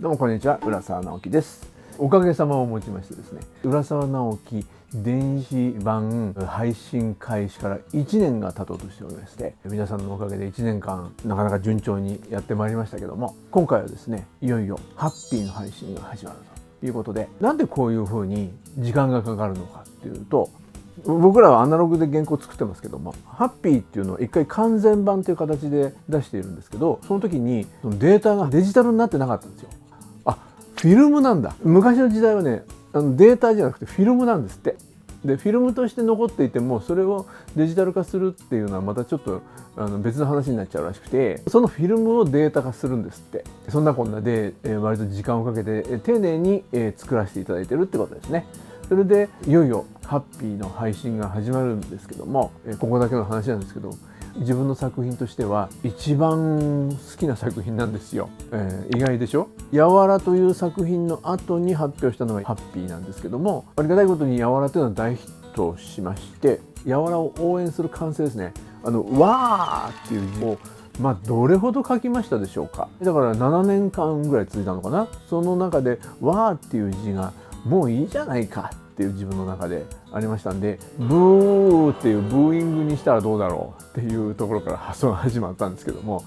どうもこんにちは、浦沢直樹です。おかげさまをもちましてですね、浦沢直樹電子版配信開始から1年が経とうとしておりまして、皆さんのおかげで1年間なかなか順調にやってまいりましたけども、今回はですね、いよいよハッピーの配信が始まるということで、なんでこういう風に時間がかかるのかっていうと、僕らはアナログで原稿作ってますけども、ハッピーっていうのは一回完全版という形で出しているんですけど、その時にそのデータがデジタルになってなかったんですよ。フィルムなんだ。昔の時代はね、データじゃなくてフィルムなんですって。でフィルムとして残っていてもそれをデジタル化するっていうのはまたちょっと別の話になっちゃうらしくて、そのフィルムをデータ化するんですって。そんなこんなで割と時間をかけて丁寧に作らせていただいてるってことですね。それでいよいよハッピーの配信が始まるんですけども、ここだけの話なんですけど、自分の作品としては一番好きな作品なんですよ。意外でしょ。やわらという作品の後に発表したのがハッピーなんですけども、ありがたいことにやわらというのは大ヒットしまして、やわらを応援する歓声ですね。わーっていう字をどれほど書きましたでしょうか。だから7年間ぐらい続いたのかな。その中でわーっていう字がもういいじゃないかっていう自分の中でありましたんで、ブーっていうブーイングにしたらどうだろうっていうところから発想が始まったんですけども、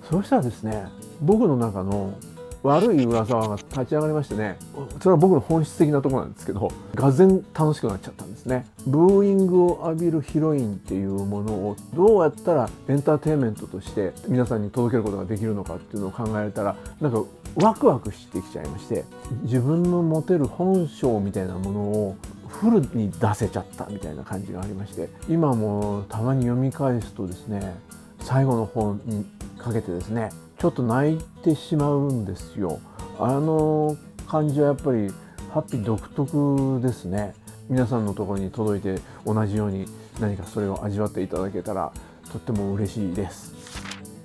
そうしたらですね、僕の中の悪い浦沢が立ち上がりましてね、それは僕の本質的なところなんですけど、がぜん楽しくなっちゃったんですね。ブーイングを浴びるヒロインっていうものをどうやったらエンターテインメントとして皆さんに届けることができるのかっていうのを考えたら、なんかワクワクしてきちゃいまして、自分の持てる本性みたいなものをフルに出せちゃったみたいな感じがありまして、今もたまに読み返すとですね、最後の方にかけてですね、ちょっと泣いてしまうんですよ。あの感じはやっぱりハッピー独特ですね。皆さんのところに届いて同じように何かそれを味わっていただけたらとっても嬉しいです。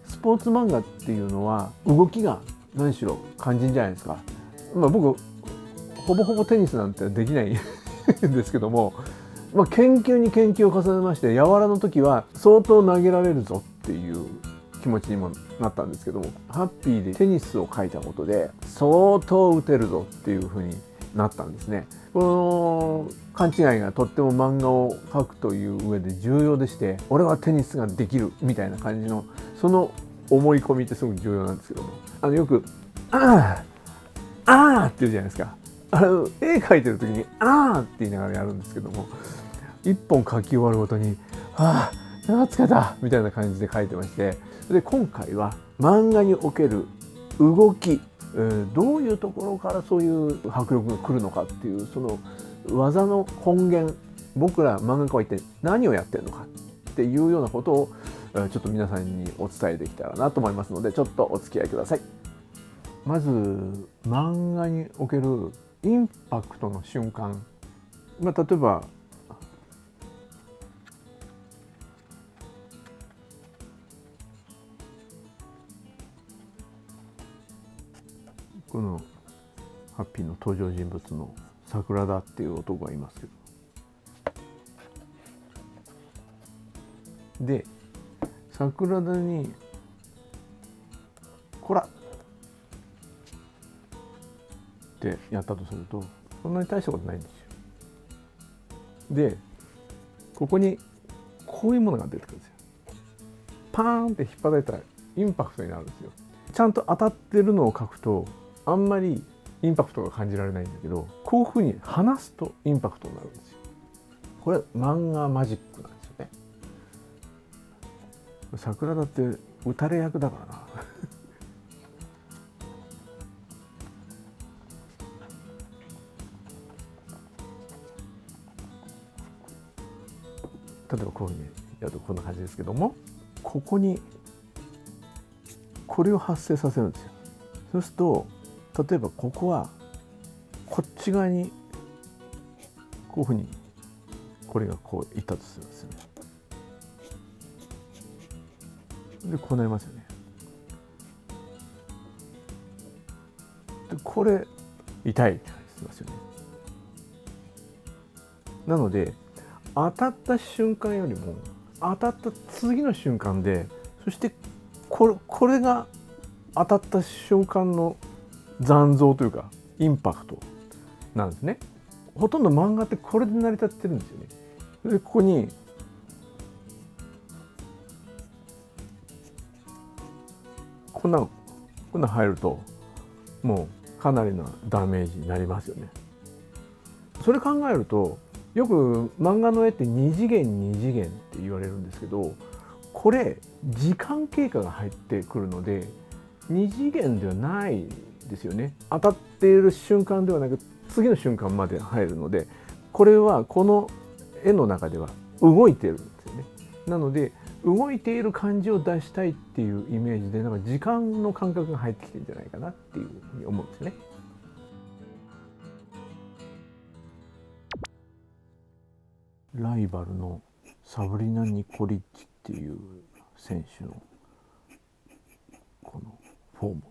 スポーツ漫画っていうのは動きが何しろ肝心じゃないですか。僕ほぼほぼテニスなんてできないんですけども、研究に研究を重ねまして、やわらの時は相当投げられるぞっていう気持ちにもなったんですけども、ハッピーでテニスを書いたことで相当打てるぞっていう風になったんですね。この勘違いがとっても漫画を描くという上で重要でして、俺はテニスができるみたいな感じのその思い込みってすごく重要なんですけども、よくあーって言うじゃないですか。絵描いてる時にって言いながらやるんですけども、一本描き終わるごとに疲れたみたいな感じで描いてまして、で今回は漫画における動き、どういうところからそういう迫力が来るのかっていう、その技の根源、僕ら漫画家は一体何をやってるのかっていうようなことをちょっと皆さんにお伝えできたらなと思いますので、ちょっとお付き合いください。まず漫画におけるインパクトの瞬間、例えばこのハッピーの登場人物の桜田っていう男がいますけど、で桜田にこらってやったとすると、そんなに大したことないんですよ。でここにこういうものが出てくるんですよ。パーンって引っ張いたらインパクトになるんですよ。ちゃんと当たってるのを書くとあんまりインパクトが感じられないんだけど、こういうふうに離すとインパクトになるんですよ。これ漫画マジックなんですよね。桜田って打たれ役だからな例えばこういうふうにやるとこんな感じですけども、ここにこれを発生させるんですよ。そうすると例えばここはこっち側にこういうふうにこれがこういったとするんですよね。でこうなりますよね。でこれ痛いって感じしますよね。なので当たった瞬間よりも当たった次の瞬間で、そしてこれが当たった瞬間の残像というかインパクトなんですね。ほとんど漫画ってこれで成り立ってるんですよね。でここにこんな入るともうかなりのダメージになりますよね。それ考えるとよく漫画の絵って2次元2次元って言われるんですけど、これ時間経過が入ってくるので2次元ではないですよね。当たっている瞬間ではなく次の瞬間まで入るので、これはこの絵の中では動いてるんですよね。なので動いている感じを出したいっていうイメージで、なんか時間の感覚が入ってきてるんじゃないかなっていうふうに思うんですよね。ライバルのサブリナ・ニコリッチっていう選手のこのフォーム、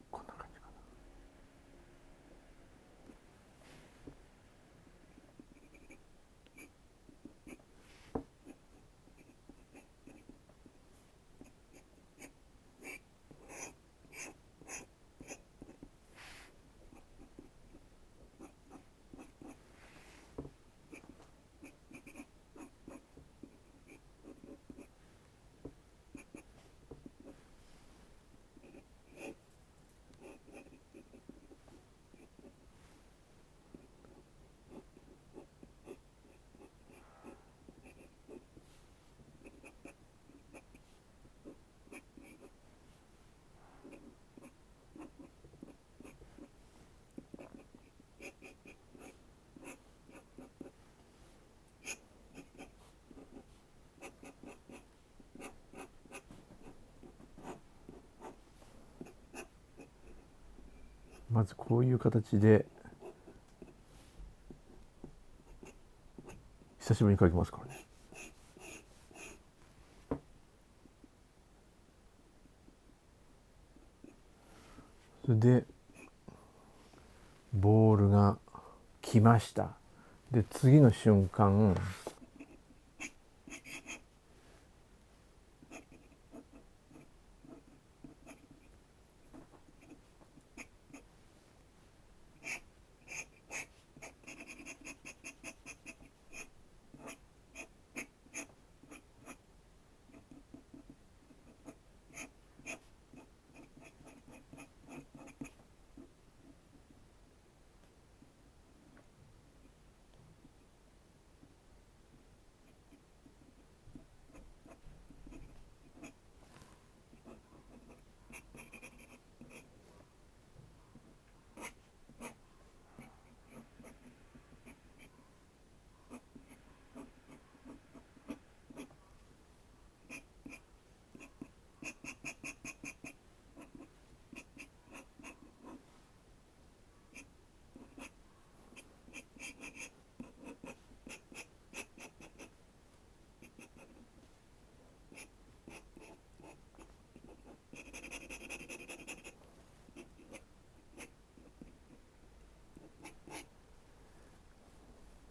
こんな感じかな。まずこういう形で久しぶりに描きますからね。それでボールが来ました。で次の瞬間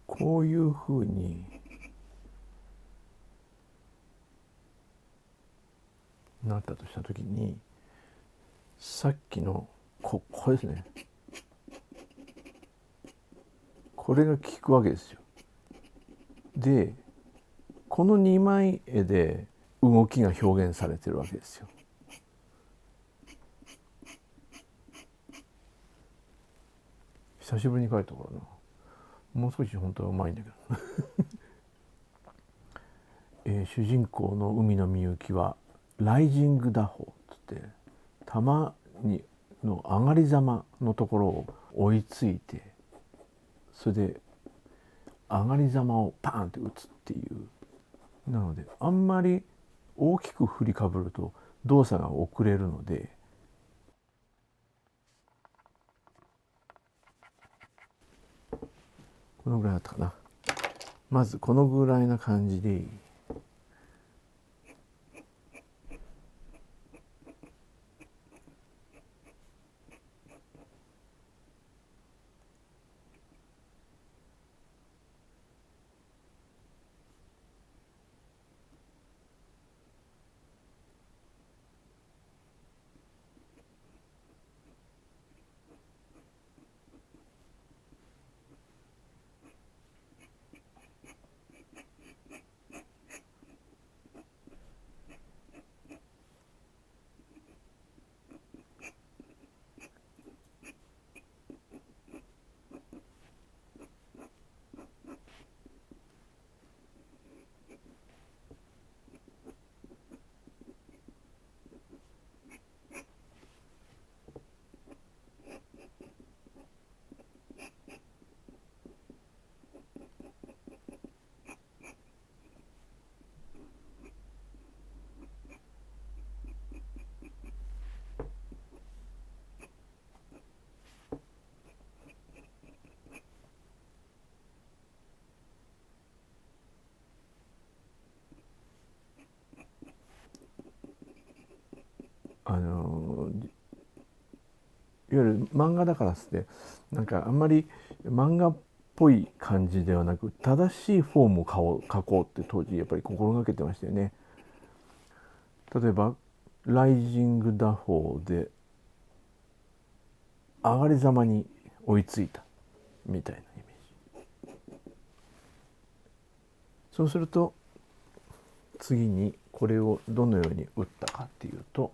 こういうふうになったとした時に、さっきのこれですね、これが効くわけですよ。でこの2枚絵で動きが表現されてるわけですよ。久しぶりに描いたからな。もう少し本当はうまいんだけど主人公の海野みゆきはライジング打法ってって玉にの上がりざまのところを追いついて、それで上がりざまをパーンって打つっていう。なのであんまり大きく振りかぶると動作が遅れるので、このぐらいだったかな。まずこのぐらいな感じでいい。いわゆる漫画だからっつってなんかあんまり漫画っぽい感じではなく正しいフォームを描こうって当時やっぱり心がけてましたよね。例えばライジング打法で上がりざまに追いついたみたいなイメージ。そうすると次にこれをどのように打ったかっていうと、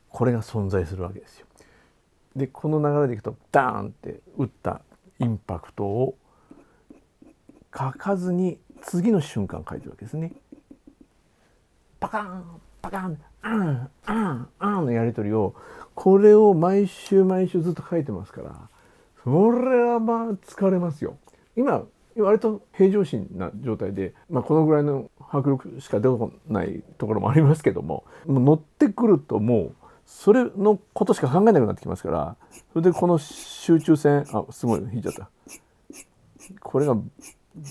これが存在するわけですよ。でこの流れでいくとダーンって打ったインパクトを書かずに次の瞬間書いてるわけですね。パカーンパカーンアンアンアンのやり取りをこれを毎週毎週ずっと書いてますから、それはまあ疲れますよ。今割と平常心な状態で、このぐらいの迫力しか出てこないところもありますけども、もう乗ってくるともうそれのことしか考えなくなってきますから、それでこの集中線すごい引いちゃった、これが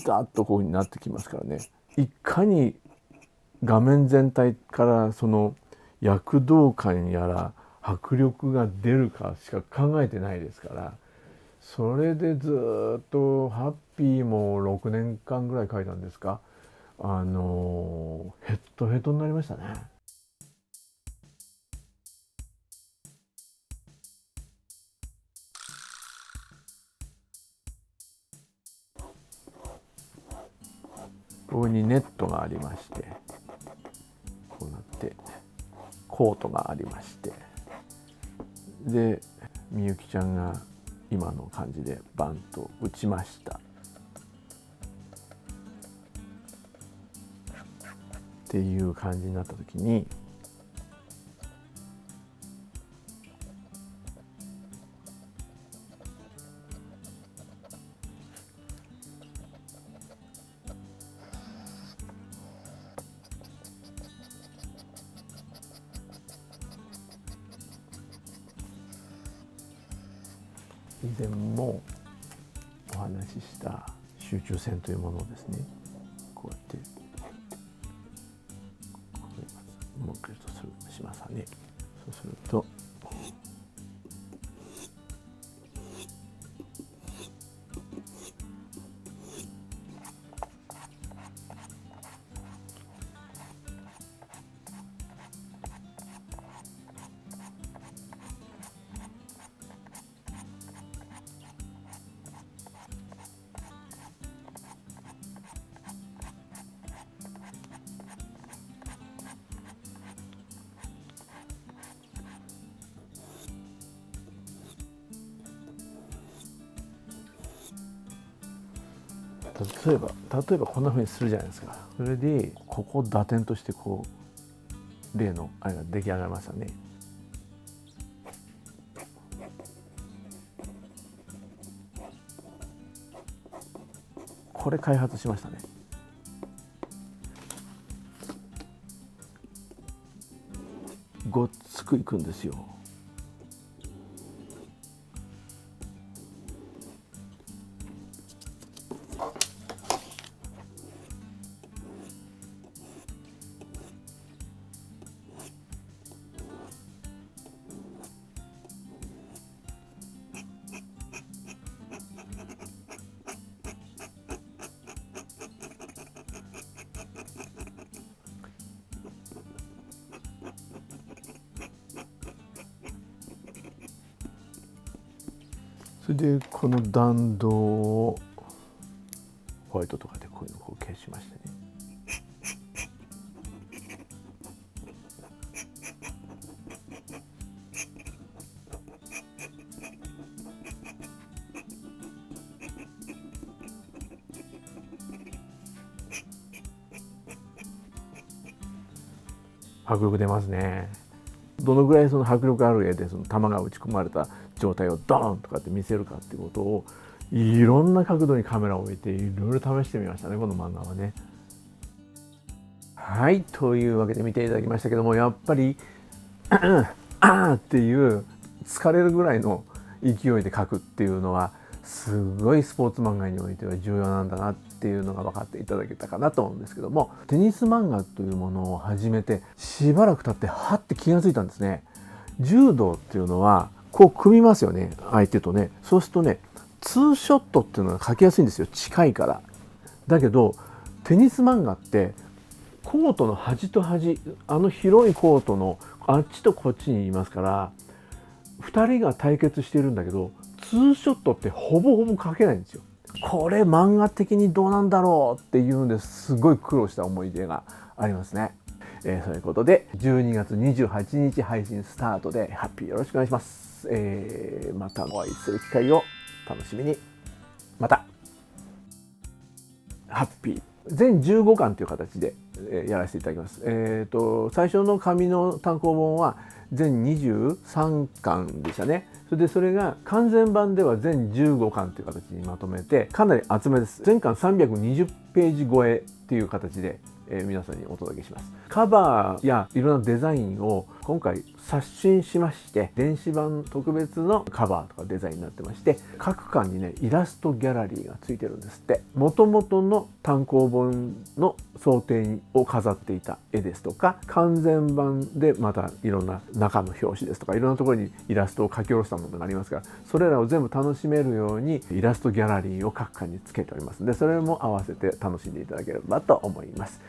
ダーッとこういう風になってきますからね。いかに画面全体からその躍動感やら迫力が出るかしか考えてないですから、それでずっとハッピーも6年間ぐらい書いたんですか。ヘッドヘッドになりましたね。ここにネットがありまして、こうなってコートがありまして、でみゆきちゃんが今の感じでバンと打ちましたっていう感じになった時に、以前もお話しした集中線というものをですね、こうやってもうしたね。そうすると例えばこんな風にするじゃないですか。それでここを打点としてこう例のあれが出来上がりましたね。これ開発しましたね。ごっつくいくんですよ。それでこの弾道をホワイトとかでこういうのを消しましてね。迫力出ますね。どのぐらいその迫力ある絵でその弾が打ち込まれた状態をドーンとかって見せるかっていうことをいろんな角度にカメラを置いていろいろ試してみましたね、この漫画はね。はい、というわけで見ていただきましたけども、やっぱりあーっていう疲れるぐらいの勢いで描くっていうのはすごいスポーツ漫画においては重要なんだなっていうのが分かっていただけたかなと思うんですけども、テニス漫画というものを始めてしばらく経ってはって気がついたんですね。柔道っていうのはこう組みますよね、相手とね。そうするとね、ツーショットっていうのが描きやすいんですよ、近いから。だけどテニス漫画ってコートの端と端、あの広いコートのあっちとこっちにいますから、2人が対決してるんだけどツーショットってほぼほぼ描けないんですよ。これ漫画的にどうなんだろうっていうのですごい苦労した思い出がありますね。そういうことで12月28日配信スタートでハッピーよろしくお願いします。またお会いする機会を楽しみに。またハッピー全15巻という形でやらせていただきます。最初の紙の単行本は全23巻でしたね。それが完全版では全15巻という形にまとめて、かなり厚めです。全巻320ページ超えっていう形で皆さんにお届けします。カバーやいろんなデザインを今回刷新しまして、電子版特別のカバーとかデザインになってまして、各巻にねイラストギャラリーがついてるんですって。元々の単行本の想定を飾っていた絵ですとか、完全版でまたいろんな中の表紙ですとか、いろんなところにイラストを描き下ろしたものがありますから、それらを全部楽しめるようにイラストギャラリーを各巻につけておりますので、それも合わせて楽しんでいただければと思います。